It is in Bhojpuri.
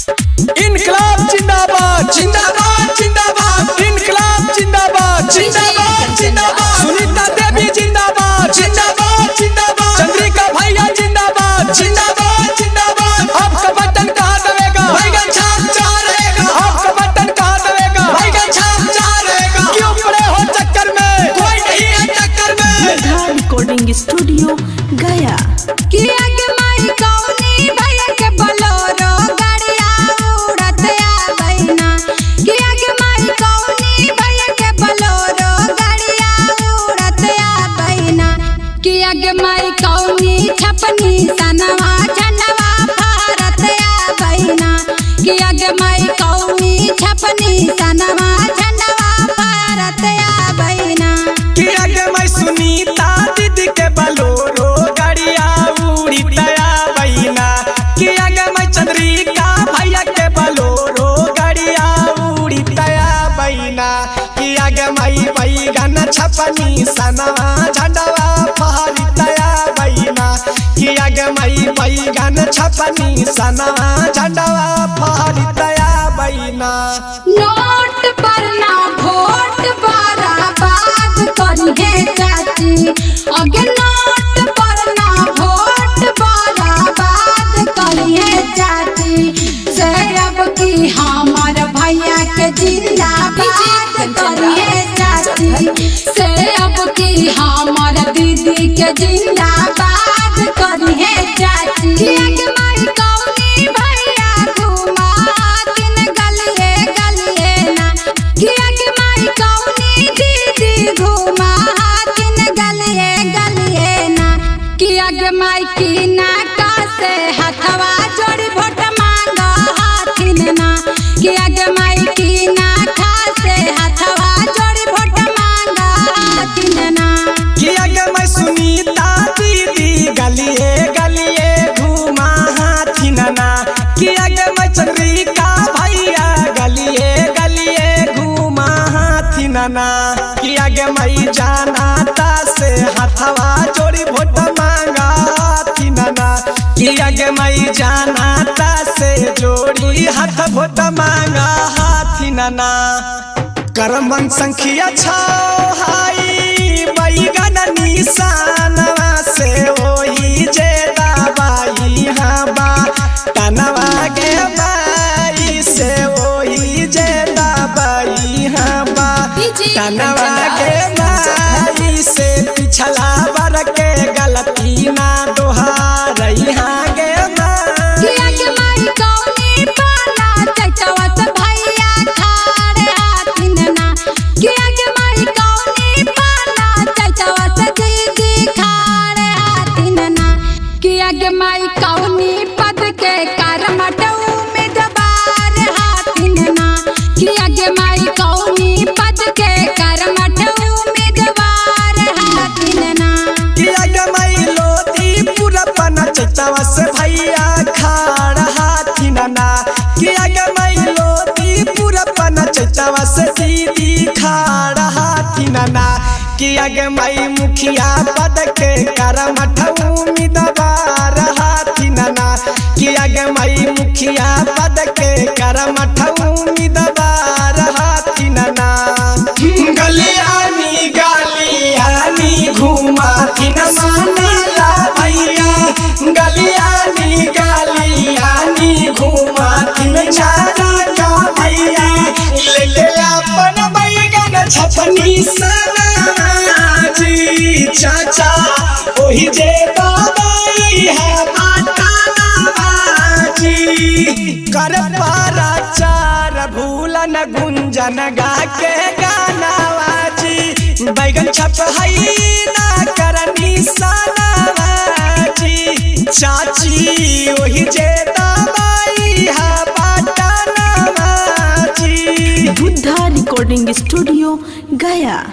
इनकलाब जिंदाबाद जिंदाबाद जिंदाबाद, इनकलाब जिंदाबाद जिंदाबाद जिंदाबाद, सुनीता देवी जिंदाबाद जिंदाबाद जिंदाबाद, चंद्रिका भैया जिंदाबाद जिंदाबाद जिंदाबाद। आपका बटन कहाँ दबेगा, बैगन छाप रहेगा। आपका बटन कहाँ दबेगा, बैगन छाप रहेगा। क्यों पड़े हो चक्कर में, कोई नहीं है टक्कर में। रिकॉर्डिंग स्टूडियो गया। किया के माई कौनी भैया के बोलोरो गाड़िया उड़त आ बैना, किया के माई कौनी भैया के बोलोरो गाड़िया उड़त आ बैना, किया के माई कौनी छपनी सनवा झंडवा भारत आ बैना, किया के माई कौनी छपनी सनवा झंडवा भारत आ बैना, किया के माई सुनीता दीदी के बोलोरो गाड़िया उड़ी तया बैना, किया के माई चंद्रिका भैया के बोलोरो गाड़िया उड़ी तया बैना, किया के माई बैगन छपनी सनवा झंडवा फहरी तया बैना, किया के माई बैगन छपनी सनवा झंडवा फहरी तया बैना। नोट पर ना वोट बर्बाद करिए चाची, अगे नोट पर ना वोट बर्बाद करिए चाची, से अब की हमार भैया के जिंदाबाद करिए चाची, से अब की हमार दीदी के जिंदाबाद करिए चाची, किया के माई कौनी भैया घुमा दिन गलिए गलिए ना, किया के माई कौनी दीदी घुमा दिन गलिए गलिए ना, किया के माई की नाका से हथवा जोड़ी वोट मांगा हाथिन ना, किया के माई की नाका से हथवा जोड़ी वोट मांगा हाथिन ना, किया के माई सुनीता दीदी गलिए गलिए घुमा हाथिन ना, किया के माई चंद्रिका भैया गलिए गलिए घुमा हाथिन ना, किया के माई जानाता से हथवा जोड़ी वोट मांगा हाथिन ना, किया के माई जानाता से जोड़ी हाथ वोट मांगा हाथिन ना। करमन संख्या छाओ हाई बैगन निशानवा से ओही जे दबाई हवा तनवा गे बाई से ओही जे दबाई हवा तनवा गे बाई से पिछला बर के गलती ना दोहारई हाँ गे किया के माई कौनी पाला चचवा से भैया खाड़े हाथिन ना, किया के माई कौनी पाला चचवा से दीदी खाड़े हाथिन ना, किया के माई कौनी पद के करमट उम्मीदवार हाथिन ना, किया के माई कौनी पद के करमट उम्मीदवार हाथिन ना, किया के माई लोधी पूरा पना चचवा से भैया खाड़ हाथिन ना, किया के माई लोधी पूरा पना चचवा से दीदी खाड़ हाथिन ना, किया के माई मुखिया पद के करमठ उम्मीदवार हाथिन ना, किया के माई मुखिया पद के करमठ उम्मीदवार हाथिन ना। गलियानी गलियानी घुमाथिन मानेला भैया, गलियानी गलियानी घुमाथिन चारा का भैया, लेके अपन बैगन छपनी सना जी चाचा ओही जे दबाई है जी, कर पारा चार भूलन गुंजन गा के गानावा जी, बैगन छप हई ना करनी सनावा जी, चाची ओही जे दबाई है पटनावा जी। बुद्धा रिकॉर्डिंग स्टूडियो गया।